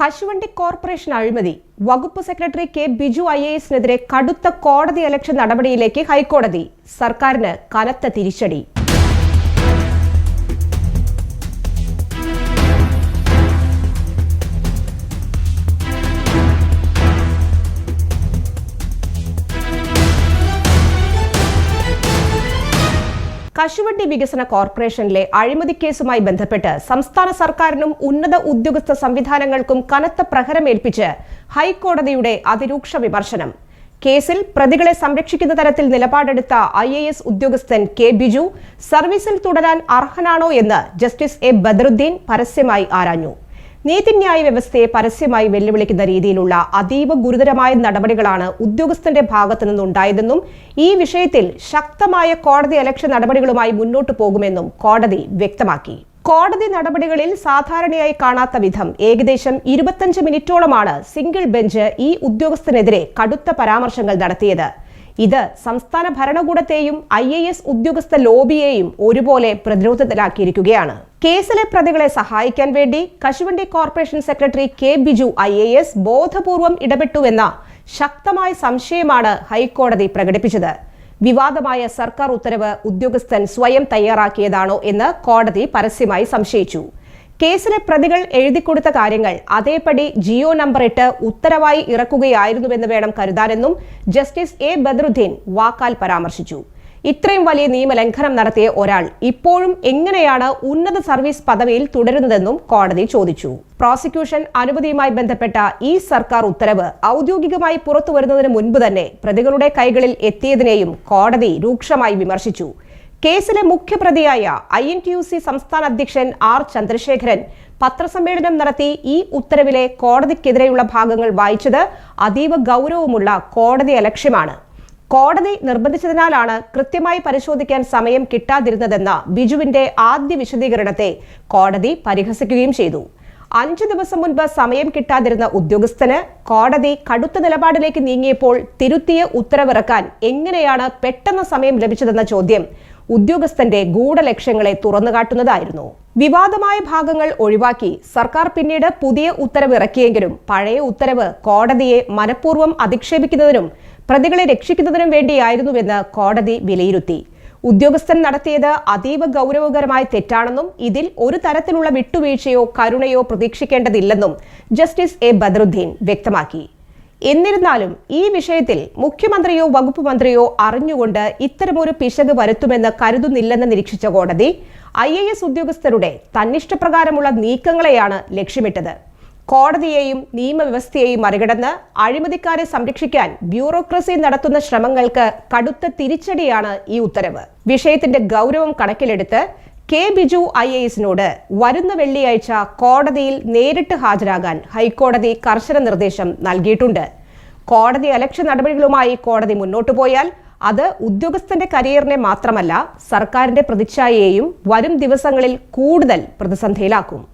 കശുവണ്ടി കോർപ്പറേഷൻ അഴിമതി. വകുപ്പ് സെക്രട്ടറി കെ ബിജു IAS-നെതിരെ കടുത്ത കോടതിയലക്ഷ്യ നടപടിയിലേക്ക് ഹൈക്കോടതി. സർക്കാരിന് കനത്ത തിരിച്ചടി. കശുവണ്ടി വികസന കോർപ്പറേഷനിലെ അഴിമതി കേസുമായി ബന്ധപ്പെട്ട് സംസ്ഥാന സർക്കാരിനും ഉന്നത ഉദ്യോഗസ്ഥ സംവിധാനങ്ങൾക്കും കനത്ത പ്രഹരമേൽപ്പിച്ച് ഹൈക്കോടതിയുടെ അതിരൂക്ഷ വിമർശനം. കേസിൽ പ്രതികളെ സംരക്ഷിക്കുന്ന തരത്തിൽ നിലപാടെടുത്ത IAS ഉദ്യോഗസ്ഥൻ കെ ബിജു സർവീസിൽ തുടരാൻ അർഹനാണോ എന്ന് ജസ്റ്റിസ് എ ബദറുദ്ദീൻ പരസ്യമായി ആരാഞ്ഞു. നീതിന്യായ വ്യവസ്ഥയെ പരസ്യമായി വെല്ലുവിളിക്കുന്ന രീതിയിലുള്ള അതീവ ഗുരുതരമായ നടപടികളാണ് ഉദ്യോഗസ്ഥന്റെ ഭാഗത്തു നിന്നുണ്ടായതെന്നും ഈ വിഷയത്തിൽ ശക്തമായ കോടതിയലക്ഷ്യ നടപടികളുമായി മുന്നോട്ടു പോകുമെന്നും കോടതി വ്യക്തമാക്കി. കോടതി നടപടികളിൽ സാധാരണയായി കാണാത്ത വിധം ഏകദേശം 25 മിനിറ്റോളമാണ് സിംഗിൾ ബെഞ്ച് ഈ ഉദ്യോഗസ്ഥനെതിരെ കടുത്ത പരാമർശങ്ങൾ നടത്തിയത്. ഇത് സംസ്ഥാന ഭരണകൂടത്തെയും IAS ഉദ്യോഗസ്ഥ ലോബിയെയും ഒരുപോലെ പ്രതിരോധത്തിലാക്കിയിരിക്കുകയാണ്. കേസിലെ പ്രതികളെ സഹായിക്കാൻ വേണ്ടി കശുവണ്ടി corporation secretary K Biju IAS ബോധപൂർവം ഇടപെട്ടുവെന്ന ശക്തമായ സംശയമാണ് ഹൈക്കോടതി പ്രകടിപ്പിച്ചത്. വിവാദമായ സർക്കാർ ഉത്തരവ് ഉദ്യോഗസ്ഥൻ സ്വയം തയ്യാറാക്കിയതാണോ എന്ന് കോടതി പരസ്യമായി സംശയിച്ചു. കേസിലെ പ്രതികൾ എഴുതിക്കൊടുത്ത കാര്യങ്ങൾ അതേപടി ജിയോ നമ്പർ ഇട്ട് ഉത്തരവായി ഇറക്കുകയായിരുന്നുവെന്ന് വേണം കരുതാനെന്നും ജസ്റ്റിസ് എ ബദറുദ്ദീൻ വാക്കാൽ പരാമർശിച്ചു. ഇത്രയും വലിയ നിയമലംഘനം നടത്തിയ ഒരാൾ ഇപ്പോഴും എങ്ങനെയാണ് ഉന്നത സർവീസ് പദവിയിൽ തുടരുന്നതെന്നും കോടതി ചോദിച്ചു. പ്രോസിക്യൂഷൻ അനുമതിയുമായി ബന്ധപ്പെട്ട ഈ സർക്കാർ ഉത്തരവ് ഔദ്യോഗികമായി പുറത്തു വരുന്നതിന് മുൻപ് തന്നെ പ്രതികളുടെ കൈകളിൽ എത്തിയതിനെയും കോടതി രൂക്ഷമായി വിമർശിച്ചു. കേസിലെ മുഖ്യപ്രതിയായ INTUC സംസ്ഥാന അധ്യക്ഷൻ R ചന്ദ്രശേഖരൻ പത്രസമ്മേളനം നടത്തി ഈ ഉത്തരവിലെ കോടതിക്കെതിരെയുള്ള ഭാഗങ്ങൾ വായിച്ചത് അതീവ ഗൗരവമുള്ള കോടതിയലക്ഷ്യമാണ്. കോടതി നിർബന്ധിച്ചതിനാലാണ് കൃത്യമായി പരിശോധിക്കാൻ സമയം കിട്ടാതിരുന്നതെന്ന ബിജുവിന്റെ ആദ്യ വിശദീകരണത്തെ കോടതി പരിഹസിക്കുകയും ചെയ്തു. 5 ദിവസം മുൻപ് സമയം കിട്ടാതിരുന്ന ഉദ്യോഗസ്ഥന് കോടതി കടുത്ത നിലപാടിലേക്ക് നീങ്ങിയപ്പോൾ തിരുത്തിയ ഉത്തരവിറക്കാൻ എങ്ങനെയാണ് പെട്ടെന്ന് സമയം ലഭിച്ചതെന്ന ചോദ്യം ഉദ്യോഗസ്ഥന്റെ ഗൂഢലക്ഷ്യങ്ങളെ തുറന്നുകാട്ടുന്നതായിരുന്നു. വിവാദമായ ഭാഗങ്ങൾ ഒഴിവാക്കി സർക്കാർ പിന്നീട് പുതിയ ഉത്തരവ് ഇറക്കിയെങ്കിലും പഴയ ഉത്തരവ് കോടതിയെ മനഃപൂർവ്വം അധിക്ഷേപിക്കുന്നതിനും പ്രതികളെ രക്ഷിക്കുന്നതിനും വേണ്ടിയായിരുന്നുവെന്ന് കോടതി വിലയിരുത്തി. ഉദ്യോഗസ്ഥൻ നടത്തിയത് അതീവ ഗൗരവകരമായ തെറ്റാണെന്നും ഇതിൽ ഒരു തരത്തിലുള്ള വിട്ടുവീഴ്ചയോ കരുണയോ പ്രതീക്ഷിക്കേണ്ടതില്ലെന്നും ജസ്റ്റിസ് എ ബദറുദ്ദീൻ വ്യക്തമാക്കി. എന്നിരുന്നാലും ഈ വിഷയത്തിൽ മുഖ്യമന്ത്രിയോ വകുപ്പ് മന്ത്രിയോ അറിഞ്ഞുകൊണ്ട് ഇത്തരമൊരു പിശക് വരുത്തുമെന്ന് കരുതുന്നില്ലെന്ന് നിരീക്ഷിച്ച കോടതി IAS ഉദ്യോഗസ്ഥരുടെ തന്നിഷ്ടപ്രകാരമുള്ള നീക്കങ്ങളെയാണ് ലക്ഷ്യമിട്ടത്. കോടതിയെയും നിയമവ്യവസ്ഥയെയും മറികടന്ന് അഴിമതിക്കാരെ സംരക്ഷിക്കാൻ ബ്യൂറോക്രസി നടത്തുന്ന ശ്രമങ്ങൾക്ക് കടുത്ത തിരിച്ചടിയാണ് ഈ ഉത്തരവ്. വിഷയത്തിന്റെ ഗൗരവം കണക്കിലെടുത്ത് കെ ബിജു IAS-നോട് വരുന്ന വെള്ളിയാഴ്ച കോടതിയിൽ നേരിട്ട് ഹാജരാകാൻ ഹൈക്കോടതി കർശന നിർദ്ദേശം നൽകിയിട്ടുണ്ട്. കോടതി അലക്ഷ്യ നടപടികളുമായി കോടതി മുന്നോട്ടു പോയാൽ അത് ഉദ്യോഗസ്ഥന്റെ കരിയറിനെ മാത്രമല്ല സർക്കാരിന്റെ പ്രതിച്ഛായയെയും വരും ദിവസങ്ങളിൽ കൂടുതൽ പ്രതിസന്ധിയിലാക്കും.